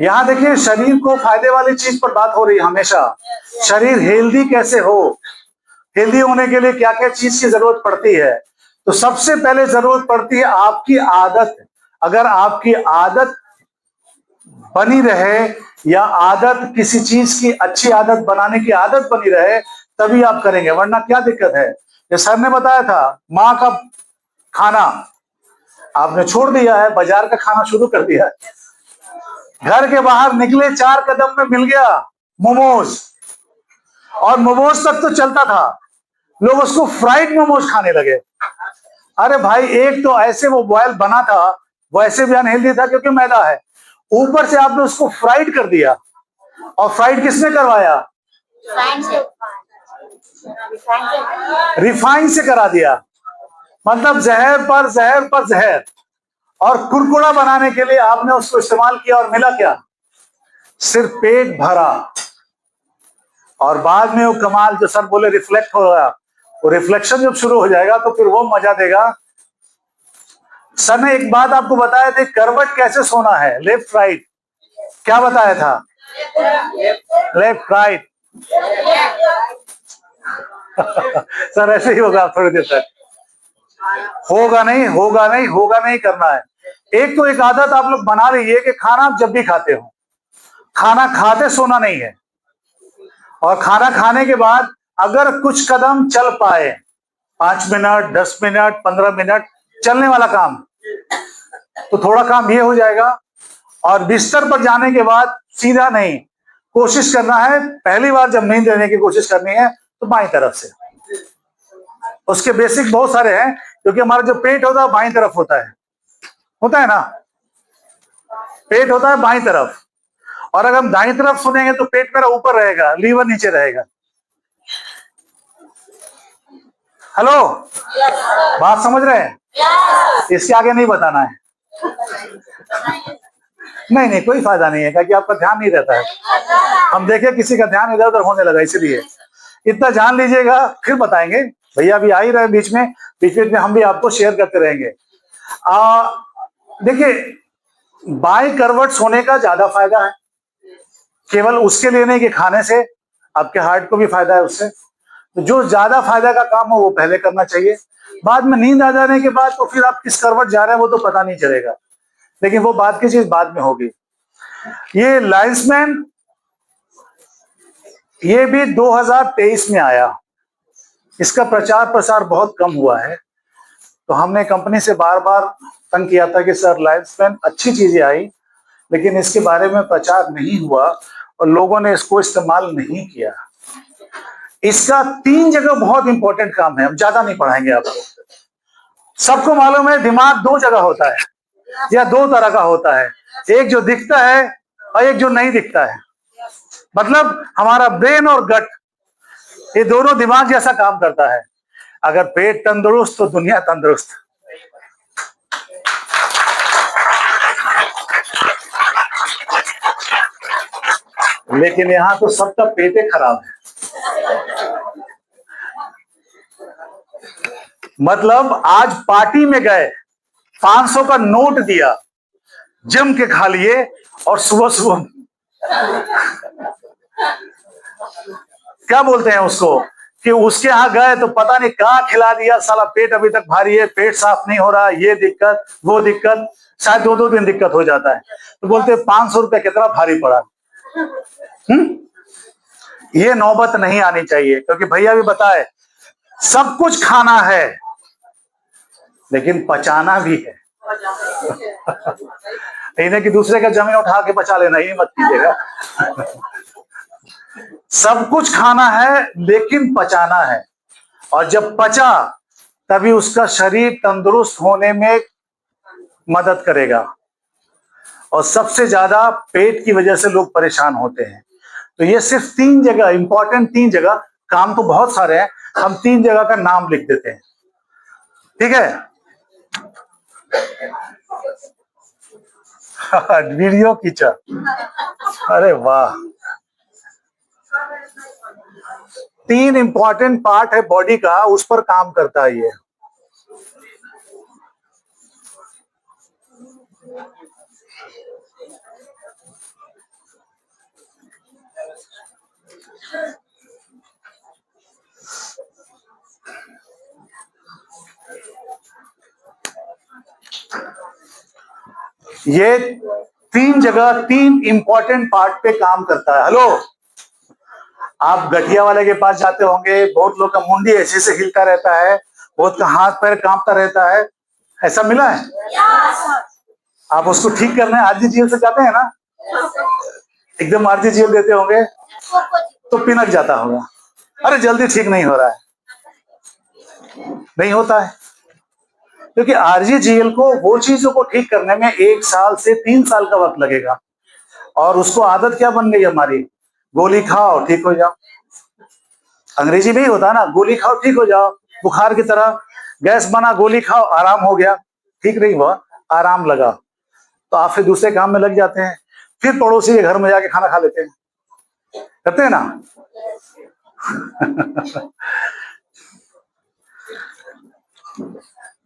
यहां देखिए, शरीर को फायदे वाली चीज पर बात हो रही है हमेशा। शरीर हेल्दी कैसे हो, हेल्दी होने के लिए क्या क्या चीज की जरूरत पड़ती है। तो सबसे पहले जरूरत पड़ती है आपकी आदत। अगर आपकी आदत बनी रहे, या आदत किसी चीज की अच्छी आदत बनाने की आदत बनी रहे, तभी आप करेंगे, वरना क्या दिक्कत है। ये सर ने बताया था, माँ का खाना आपने छोड़ दिया है, बाजार का खाना शुरू कर दिया है। घर के बाहर निकले 4 कदम में मिल गया मोमोज, और मोमोज तक तो चलता था, लोग उसको फ्राइड मोमोज खाने लगे। अरे भाई, एक तो ऐसे वो बॉयल बना था, वो ऐसे भी अनहेल्दी था क्योंकि मैदा है, ऊपर से आपने उसको फ्राइड कर दिया। और फ्राइड किसने करवाया? रिफाइन से करा दिया। मतलब जहर पर जहर पर जहर। और कुरकुरा बनाने के लिए आपने उसको इस्तेमाल किया, और मिला क्या? सिर्फ पेट भरा। और बाद में वो कमाल जो सर बोले रिफ्लेक्ट हो गया, वो रिफ्लेक्शन जब शुरू हो जाएगा तो फिर वो मजा देगा। सर ने एक बात आपको बताया थी, करवट कैसे सोना है, लेफ्ट राइट। क्या बताया था? Left right. सर ऐसे ही होगा थोड़ी देर तक। होगा नहीं, होगा नहीं, होगा नहीं करना है। एक तो एक आदत आप लोग बना लीजिए कि खाना आप जब भी खाते हो, खाना खाते सोना नहीं है। और खाना खाने के बाद अगर कुछ कदम चल पाए, 5 मिनट, 10 मिनट, 15 मिनट चलने वाला काम, तो थोड़ा काम ये हो जाएगा। और बिस्तर पर जाने के बाद सीधा नहीं, कोशिश करना है, पहली बार जब नींद लेने की कोशिश करनी है तो बाईं तरफ से। उसके बेसिक बहुत सारे हैं, क्योंकि हमारा जो पेट होता है बाईं तरफ होता है ना, पेट होता है बाईं तरफ। और अगर हम दाईं तरफ सुनेंगे तो पेट मेरा ऊपर रहेगा, लीवर नीचे रहेगा। हेलो, बात समझ रहे हैं? इसके आगे नहीं बताना है। नहीं नहीं, कोई फायदा नहीं है, क्योंकि आपका ध्यान नहीं रहता है। हम देखे किसी का ध्यान इधर उधर होने लगा, इसलिए इतना जान लीजिएगा, फिर बताएंगे। भैया अभी आ ही रहे बीच में, बीच बीच में हम भी आपको शेयर करते रहेंगे। देखिए, बाएं करवट सोने का ज्यादा फायदा है, केवल उसके लिए नहीं कि खाने से आपके हार्ट को भी फायदा है उससे। तो जो ज्यादा फायदा का काम हो वो पहले करना चाहिए। बाद में नींद आ जाने के बाद तो फिर आप किस करवट जा रहे हैं वो तो पता नहीं चलेगा, लेकिन वो बात की चीज बाद में होगी। ये लाइन्समैन, ये भी 2023 में आया, इसका प्रचार प्रसार बहुत कम हुआ है। तो हमने कंपनी से बार बार तंग किया था कि सर लाइन्समैन अच्छी चीजें आई, लेकिन इसके बारे में प्रचार नहीं हुआ और लोगों ने इसको इस्तेमाल नहीं किया। इसका 3 जगह बहुत इंपॉर्टेंट काम है, हम ज्यादा नहीं पढ़ाएंगे आपको। सबको मालूम है दिमाग 2 जगह होता है, या 2 तरह का होता है, एक जो दिखता है और एक जो नहीं दिखता है। मतलब हमारा ब्रेन और गट, ये दोनों दिमाग जैसा काम करता है। अगर पेट तंदुरुस्त तो दुनिया तंदुरुस्त। लेकिन यहां तो सबका पेटे खराब है। मतलब आज पार्टी में गए, 500 का नोट दिया, जम के खा लिए, और सुबह सुबह क्या बोलते हैं उसको, कि उसके यहां गए तो पता नहीं कहां खिला दिया, साला पेट अभी तक भारी है, पेट साफ नहीं हो रहा, ये दिक्कत वो दिक्कत, शायद 2-2 दिन दिक्कत हो जाता है। तो बोलते हैं 500 रुपया कितना भारी पड़ा। ये नौबत नहीं आनी चाहिए, क्योंकि भैया भी बताए, सब कुछ खाना है लेकिन पचाना भी है। इन्हें कि दूसरे का जमीन उठा के बचा लेना, ये मत कीजिएगा। सब कुछ खाना है लेकिन पचाना है, और जब पचा तभी उसका शरीर तंदुरुस्त होने में मदद करेगा। और सबसे ज्यादा पेट की वजह से लोग परेशान होते हैं। तो ये सिर्फ 3 जगह इंपॉर्टेंट, 3 जगह, काम तो बहुत सारे हैं, हम 3 जगह का नाम लिख देते हैं, ठीक है? वीडियो खींचा, अरे वाह। 3 इंपॉर्टेंट पार्ट है बॉडी का, उस पर काम करता है ये। ये 3 जगह 3 इंपॉर्टेंट पार्ट पे काम करता है। हेलो, आप गठिया वाले के पास जाते होंगे, बहुत लोग का मुंडी ऐसे से हिलता रहता है, बहुत का हाथ पैर कांपता रहता है, ऐसा मिला है? आप उसको ठीक करने आरजीजीएल से जाते हैं ना, एकदम आरजीजीएल देते होंगे तो पिनक जाता होगा, अरे जल्दी ठीक नहीं हो रहा है, नहीं होता है, क्योंकि आरजीजीएल को वो चीजों को ठीक करने में 1 साल से 3 साल का वक्त लगेगा। और उसको आदत क्या बन गई हमारी, गोली खाओ ठीक हो जाओ। अंग्रेजी में ही होता है ना, गोली खाओ ठीक हो जाओ, बुखार की तरह। गैस बना, गोली खाओ, आराम हो गया, ठीक नहीं हुआ, आराम लगा, तो आप फिर दूसरे काम में लग जाते हैं, फिर पड़ोसी के घर में जाके खाना खा लेते हैं, करते हैं ना।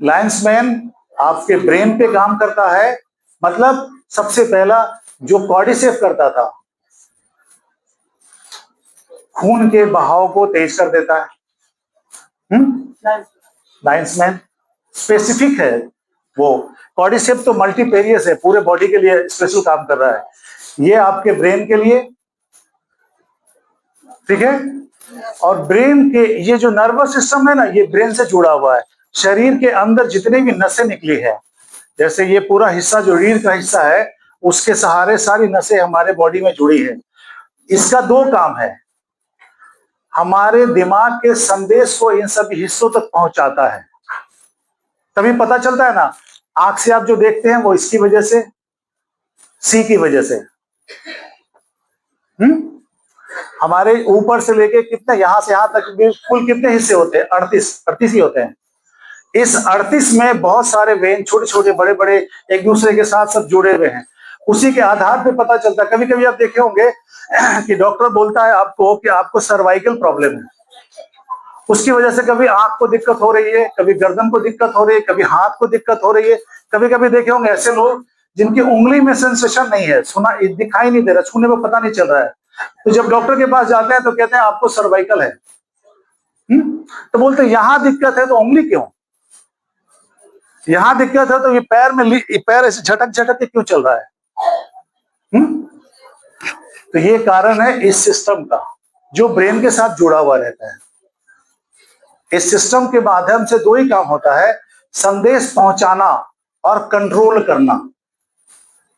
लायंस मैन आपके ब्रेन पे काम करता है, मतलब सबसे पहला जो कॉर्डिसेप करता था, खून के बहाव को तेज कर देता है। लायंस मैन स्पेसिफिक है, वो कॉर्डिसेप तो मल्टीपेरियस है, पूरे बॉडी के लिए स्पेशल काम कर रहा है, ये आपके ब्रेन के लिए, ठीक है। और ब्रेन के ये जो नर्वस सिस्टम है ना, ये ब्रेन से जुड़ा हुआ है। शरीर के अंदर जितने भी नसें निकली है, जैसे ये पूरा हिस्सा जो रीढ़ का हिस्सा है, उसके सहारे सारी नसें हमारे बॉडी में जुड़ी है। इसका 2 काम है, हमारे दिमाग के संदेश को इन सभी हिस्सों तक पहुंचाता है। तभी पता चलता है ना, आंख से आप जो देखते हैं वो इसकी वजह से, सी की वजह से। हमारे ऊपर से लेके कितने, यहां से यहां तक भी कुल कितने हिस्से होते हैं? 38 ही होते हैं। इस 38 में बहुत सारे वेन, छोटे छोटे बड़े बड़े, एक दूसरे के साथ सब जुड़े हुए हैं। उसी के आधार पे पता चलता है। कभी कभी आप देखे होंगे कि डॉक्टर बोलता है आपको कि आपको सर्वाइकल प्रॉब्लम है, उसकी वजह से कभी आंख को दिक्कत हो रही है, कभी गर्दन को दिक्कत हो रही है, कभी हाथ को दिक्कत हो रही है। कभी कभी देखे होंगे ऐसे लोग जिनकी उंगली में सेंसेशन नहीं है, सुना दिखाई नहीं दे रहा, छूने में पता नहीं चल रहा है, तो जब डॉक्टर के पास जाते हैं तो कहते हैं आपको सर्वाइकल है। तो बोलते हैं यहां दिक्कत है तो उंगली क्यों, यहां दिक्कत है तो ये पैर में, पैर ऐसे झटक झटक के क्यों चल रहा है? तो ये कारण है इस सिस्टम का, जो ब्रेन के साथ जुड़ा हुआ रहता है। इस सिस्टम के माध्यम से 2 ही काम होता है, संदेश पहुंचाना और कंट्रोल करना,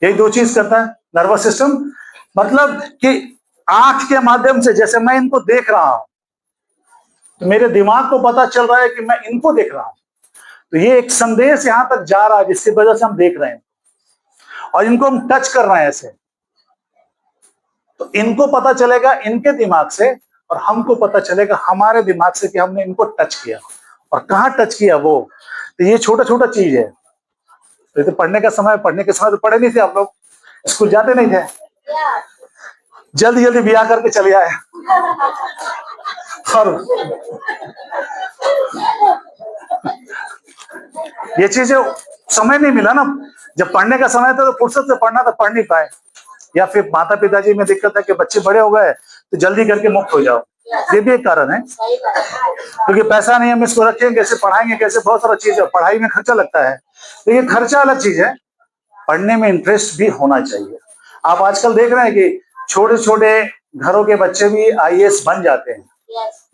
यही 2 चीज करता है नर्वस सिस्टम। मतलब कि आंख के माध्यम से, जैसे मैं इनको देख रहा हूं तो मेरे दिमाग को पता चल रहा है कि मैं इनको देख रहा हूं, तो ये एक संदेश यहां तक जा रहा है जिसकी वजह से हम देख रहे हैं, और इनको हम टच कर रहे हैं ऐसे, तो इनको पता चलेगा इनके दिमाग से, और हमको पता चलेगा हमारे दिमाग से कि हमने इनको टच किया, और कहाँ टच किया वो, तो ये छोटा छोटा चीज है। तो पढ़ने के समय तो पढ़े नहीं थे आप लोग, स्कूल जाते नहीं थे, जल्दी जल्दी ब्याह करके चले आए, और ये चीजें समय नहीं मिला ना, जब पढ़ने का समय था तो फुर्सत से पढ़ना, तो पढ़ नहीं पाए, या फिर माता पिताजी में दिक्कत है कि बच्चे बड़े हो गए तो जल्दी करके मुक्त हो जाओ, ये भी एक कारण है, क्योंकि पैसा नहीं, हम इसको रखेंगे कैसे, पढ़ाएंगे कैसे, बहुत सारा चीज है, पढ़ाई में खर्चा लगता है, तो ये खर्चा अलग चीज है, पढ़ने में इंटरेस्ट भी होना चाहिए। आप आजकल देख रहे हैं कि छोटे छोटे घरों के बच्चे भी आईएएस बन जाते हैं,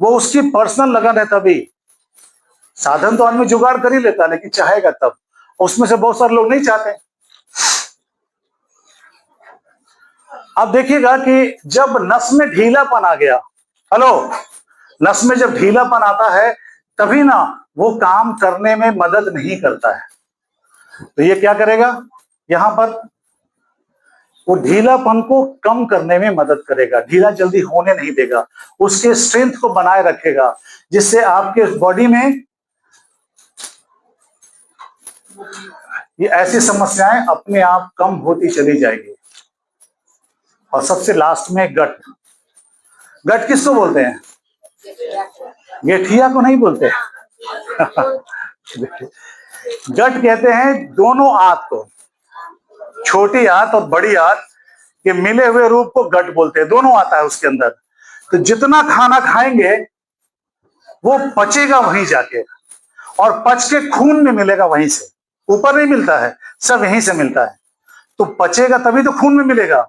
वो उसकी पर्सनल लगन है, तभी साधन तो आदमी जुगाड़ कर ही लेता है, लेकिन चाहेगा तब, उसमें से बहुत सारे लोग नहीं चाहते। अब देखिएगा कि जब नस में ढीलापन आ गया, हेलो, नस में जब ढीलापन आता है तभी ना वो काम करने में मदद नहीं करता है, तो ये क्या करेगा, यहां पर वो ढीलापन को कम करने में मदद करेगा, ढीला जल्दी होने नहीं देगा, उसके स्ट्रेंथ को बनाए रखेगा, जिससे आपके बॉडी में ये ऐसी समस्याएं अपने आप कम होती चली जाएगी। और सबसे लास्ट में गट, गट किसको बोलते हैं? गेठिया को नहीं बोलते। गट कहते हैं दोनों आंत को, छोटी आंत और बड़ी आंत के मिले हुए रूप को गट बोलते हैं, दोनों आता है उसके अंदर। तो जितना खाना खाएंगे वो पचेगा वहीं जाके, और पच के खून में मिलेगा वहीं से, ऊपर नहीं मिलता है, सब यहीं से मिलता है। तो पचेगा तभी तो खून में मिलेगा,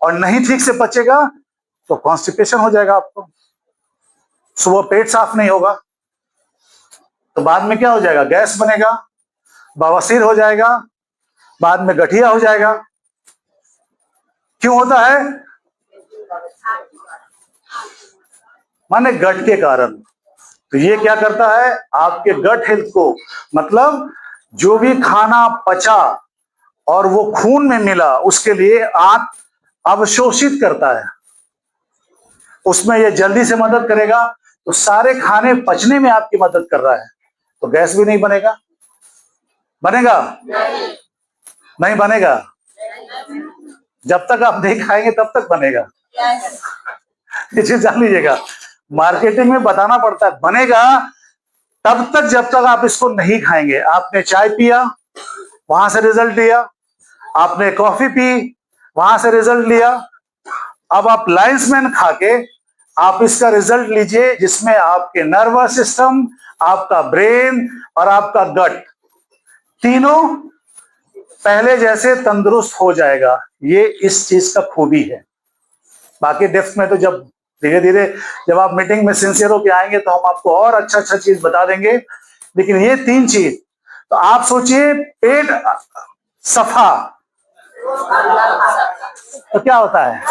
और नहीं ठीक से पचेगा तो कॉन्स्टिपेशन हो जाएगा आपको, सुबह पेट साफ नहीं होगा, तो बाद में क्या हो जाएगा, गैस बनेगा, बवासीर हो जाएगा, बाद में गठिया हो जाएगा। क्यों होता है? माने गट के कारण। तो ये क्या करता है, आपके गट हेल्थ को, मतलब जो भी खाना पचा और वो खून में मिला उसके लिए आंत अवशोषित करता है, उसमें ये जल्दी से मदद करेगा, तो सारे खाने पचने में आपकी मदद कर रहा है, तो गैस भी नहीं बनेगा। बनेगा? नहीं बनेगा। जब तक आप नहीं खाएंगे तब तक बनेगा। ये चीज जान लीजिएगा, मार्केटिंग में बताना पड़ता है बनेगा तब तक जब तक आप इसको नहीं खाएंगे। आपने चाय पिया, वहां से रिजल्ट लिया, आपने कॉफी पी, वहां से रिजल्ट लिया, अब आप लाइन्स मैन खा के आप इसका रिजल्ट लीजिए, जिसमें आपके नर्वस सिस्टम, आपका ब्रेन और आपका गट तीनों पहले जैसे तंदुरुस्त हो जाएगा। ये इस चीज का खूबी है। बाकी डेप्थ में तो जब धीरे धीरे जब आप मीटिंग में सिंसियर होकर आएंगे तो हम आपको और अच्छा अच्छा चीज बता देंगे, लेकिन ये 3 चीज तो आप सोचिए, पेट सफा तो क्या होता है?